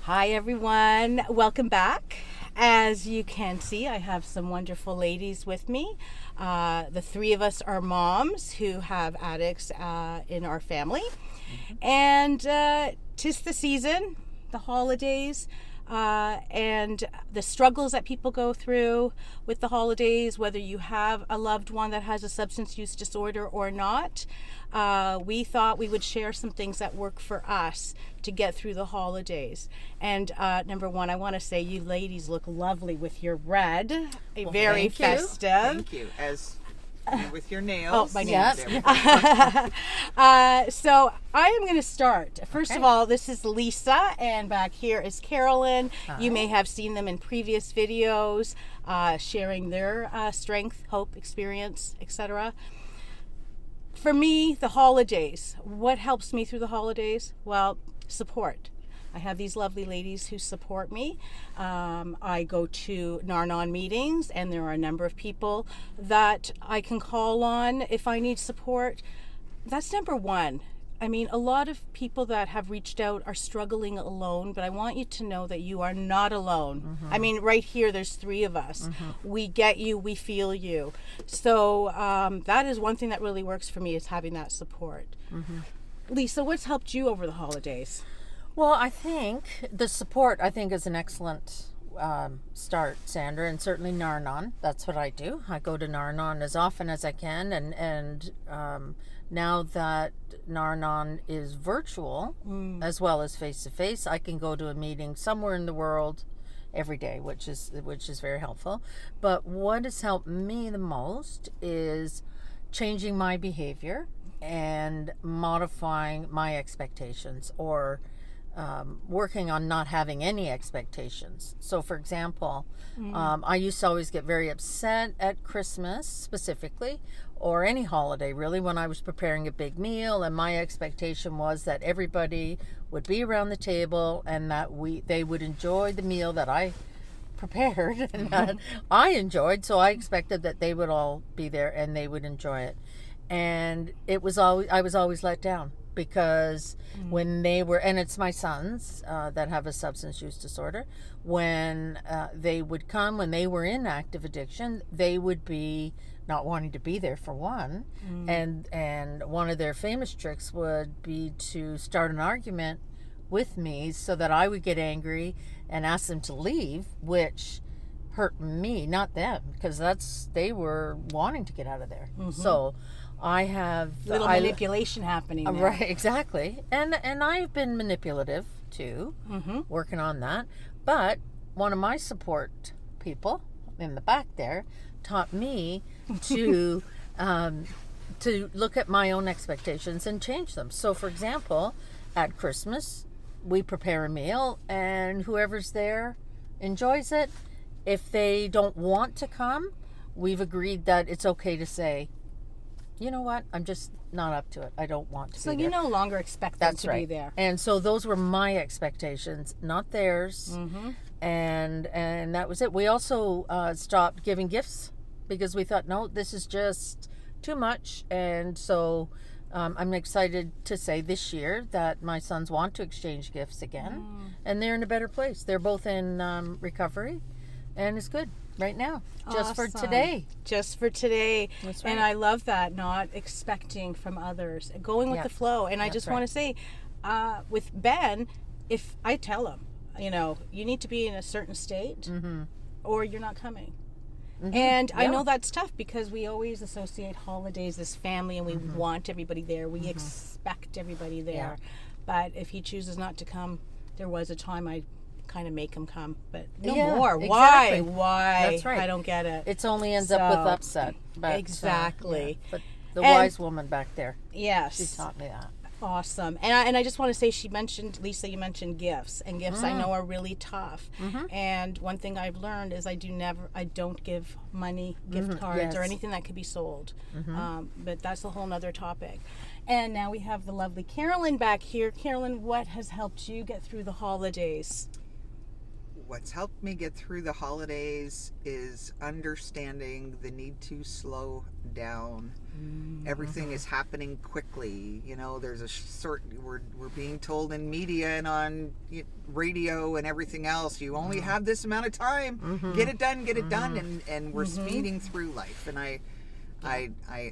Hi everyone, welcome back. As you can see, I have some wonderful ladies with me. The three of us are moms who have addicts in our family. And 'tis the season, the holidays, and the struggles that people go through with the holidays, whether you have a loved one that has a substance use disorder or not. We thought we would share some things that work for us to get through the holidays. And number one, I want to say you ladies look lovely with your red, very festive. Thank you. As with your nails. Oh, my nails. So I am going to start. First of all, this is Lisa, and back here is Carolyn. Hi. You may have seen them in previous videos, sharing their strength, hope, experience, etc. For me, the holidays. What helps me through the holidays? Well, support. I have these lovely ladies who support me. I go to Narnon meetings, and there are a number of people that I can call on if I need support. That's number one. I mean, a lot of people that have reached out are struggling alone, but I want you to know that you are not alone. Mm-hmm. I mean, right here, there's three of us. We get you, we feel you. So that is one thing that really works for me, is having that support. Lisa, what's helped you over the holidays? Well, I think the support, is an excellent start, Sandra, and certainly Narnon. That's what I do. I go to Narnon as often as I can, and now that Narnon is virtual as well as face-to-face, I can go to a meeting somewhere in the world every day, which is very helpful. But what has helped me the most is changing my behavior and modifying my expectations, or working on not having any expectations. So, for example, I used to always get very upset at Christmas specifically, or any holiday really, when I was preparing a big meal, and my expectation was that everybody would be around the table and that they would enjoy the meal that I prepared and that I enjoyed. So I expected that they would all be there and they would enjoy it. And I was always let down, because when they were, and it's my sons that have a substance use disorder, when they would come, when they were in active addiction, they would be not wanting to be there, for one, and one of their famous tricks would be to start an argument with me so that I would get angry and ask them to leave, which hurt me, not them, because they were wanting to get out of there. So I have Little manipulation happening there. Right, exactly. And I've been manipulative too, working on that. But one of my support people in the back there taught me to look at my own expectations and change them. So, for example, at Christmas, we prepare a meal, and whoever's there enjoys it. If they don't want to come, we've agreed that it's okay to say, you know what, I'm just not up to it. I don't want to be there. So you no longer expect them to be there. And so those were my expectations, not theirs. And that was it. We also stopped giving gifts, because we thought, no, this is just too much. And so I'm excited to say this year that my sons want to exchange gifts again. And they're in a better place. They're both in recovery, and it's good right now. Just for today. Just for today. That's right. And I love that, not expecting from others, going with the flow. And I just want to say, with Ben, if I tell him, you need to be in a certain state, or you're not coming. And I know that's tough, because we always associate holidays as family, and we want everybody there. We expect everybody there. But if he chooses not to come, there was a time I kind of make him come, but no more. Exactly. Why? That's right. I don't get it. It only ends up with upset. But, exactly. But the wise woman back there, yes, she taught me that. Awesome. And I just want to say, Lisa, you mentioned gifts, and gifts I know are really tough. And one thing I've learned is I don't give money, gift cards, or anything that could be sold. But that's a whole nother topic. And now we have the lovely Carolyn back here. Carolyn, what has helped you get through the holidays? what's helped me get through the holidays is understanding the need to slow down. Everything is happening quickly. You know, there's a we're being told in media and on radio and everything else, you only have this amount of time. Get it done, and we're speeding through life. And I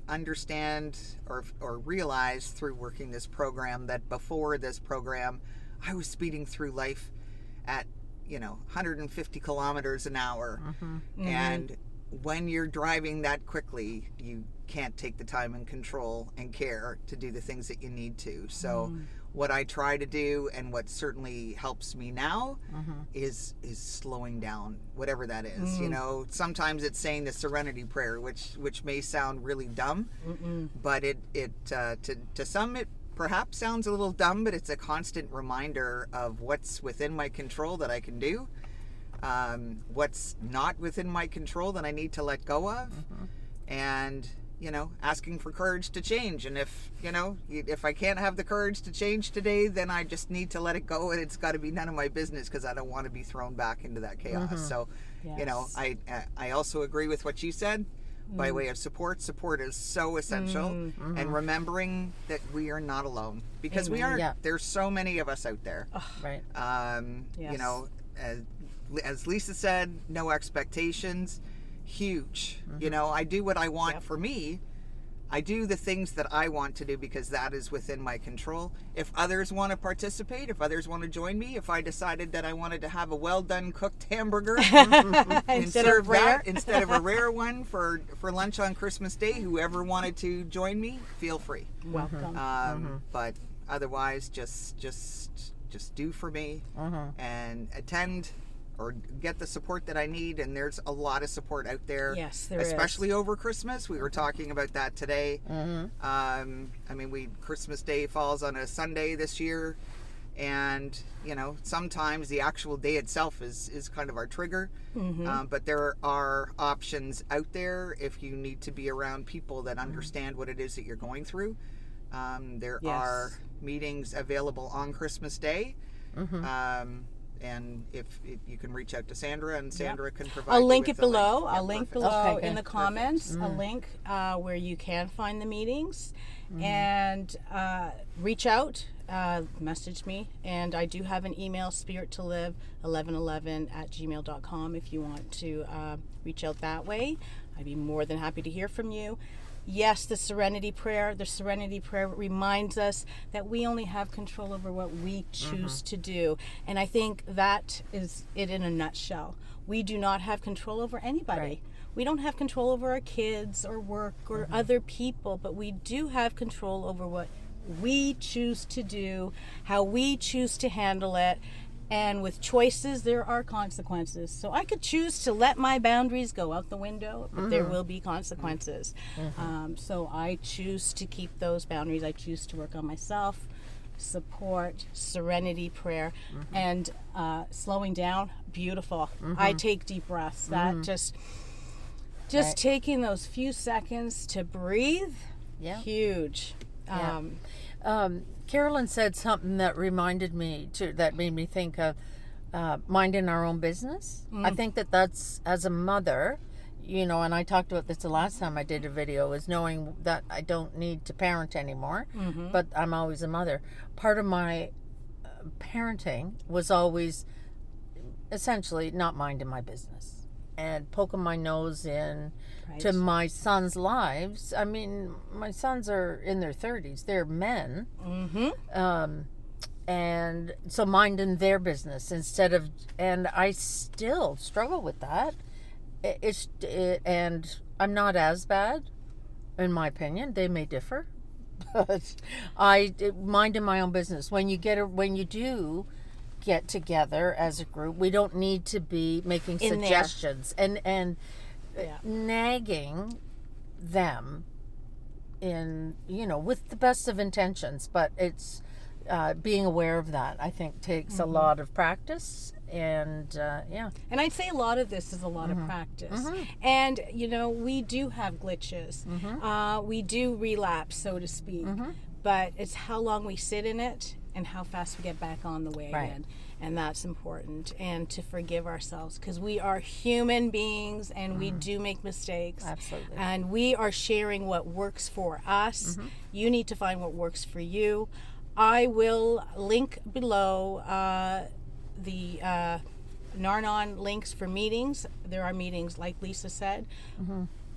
understand or realize through working this program that before this program, I was speeding through life at 150 kilometers an hour. And when you're driving that quickly, you can't take the time and control and care to do the things that you need to. So what I try to do, and what certainly helps me now, is slowing down, whatever that is. Sometimes it's saying the serenity prayer, which may sound really dumb, but it to some it perhaps sounds a little dumb, but it's a constant reminder of what's within my control that I can do, what's not within my control that I need to let go of, and asking for courage to change. And if I can't have the courage to change today, then I just need to let it go, and it's got to be none of my business, because I don't want to be thrown back into that chaos. So, I also agree with what you said. By way of support is so essential, and remembering that we are not alone, because we aren't. There's so many of us out there. Right. As Lisa said, no expectations. Huge. I do what I want for me. I do the things that I want to do because that is within my control. If others want to participate, if others want to join me, if I decided that I wanted to have a well done cooked hamburger and serve that instead of a rare one for lunch on Christmas Day, whoever wanted to join me, feel free. Welcome. But otherwise, just do for me and attend or get the support that I need. And there's a lot of support out there. Yes, there especially over Christmas. We were talking about that today. Christmas Day falls on a Sunday this year, and sometimes the actual day itself is kind of our trigger. But there are options out there if you need to be around people that understand what it is that you're going through. There are meetings available on Christmas Day. And if you can reach out to Sandra, and Sandra can provide. I'll link it a below. link. I'll link below in the Perfect. comments. A link where you can find the meetings, and reach out, message me, and I do have an email, spirittolive1111@gmail.com, if you want to reach out that way. I'd be more than happy to hear from you. Yes, the Serenity Prayer. The Serenity Prayer reminds us that we only have control over what we choose to do. And I think that is it in a nutshell. We do not have control over anybody. Right. We don't have control over our kids or work or other people, but we do have control over what we choose to do, how we choose to handle it. And with choices, there are consequences. So I could choose to let my boundaries go out the window, but there will be consequences. So I choose to keep those boundaries. I choose to work on myself, support, serenity prayer, and slowing down. Beautiful. I take deep breaths. That just taking those few seconds to breathe. Huge. Carolyn said something that reminded me that made me think of minding our own business. I think that's, as a mother, and I talked about this the last time I did a video, is knowing that I don't need to parent anymore, but I'm always a mother. Part of my parenting was always essentially not minding my business and poking my nose in to my sons' lives. I mean, my sons are in their 30s. They're men. And so minding their business instead of... And I still struggle with that. And I'm not as bad, in my opinion. They may differ. But minding my own business. When you do get together as a group, we don't need to be making suggestions and nagging them in with the best of intentions, but it's being aware of that, I think, takes a lot of practice. And and I'd say a lot of this is a lot of practice. And we do have glitches, we do relapse, so to speak, but it's how long we sit in it and how fast we get back on the way again. And that's important. And to forgive ourselves, because we are human beings and we do make mistakes. Absolutely. And we are sharing what works for us. You need to find what works for you. I will link below the Narnon links for meetings. There are meetings, like Lisa said,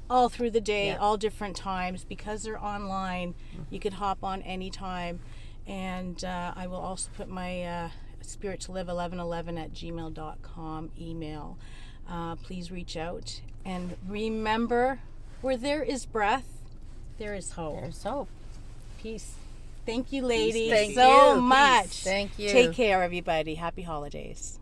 all through the day, all different times. Because they're online, you can hop on anytime. And I will also put my spirit to live 1111@gmail.com email. Please reach out. And remember, where there is breath, there is hope. There's hope. Peace. Thank you, ladies, Thank so you. much. Peace. Thank you. Take care, everybody. Happy holidays.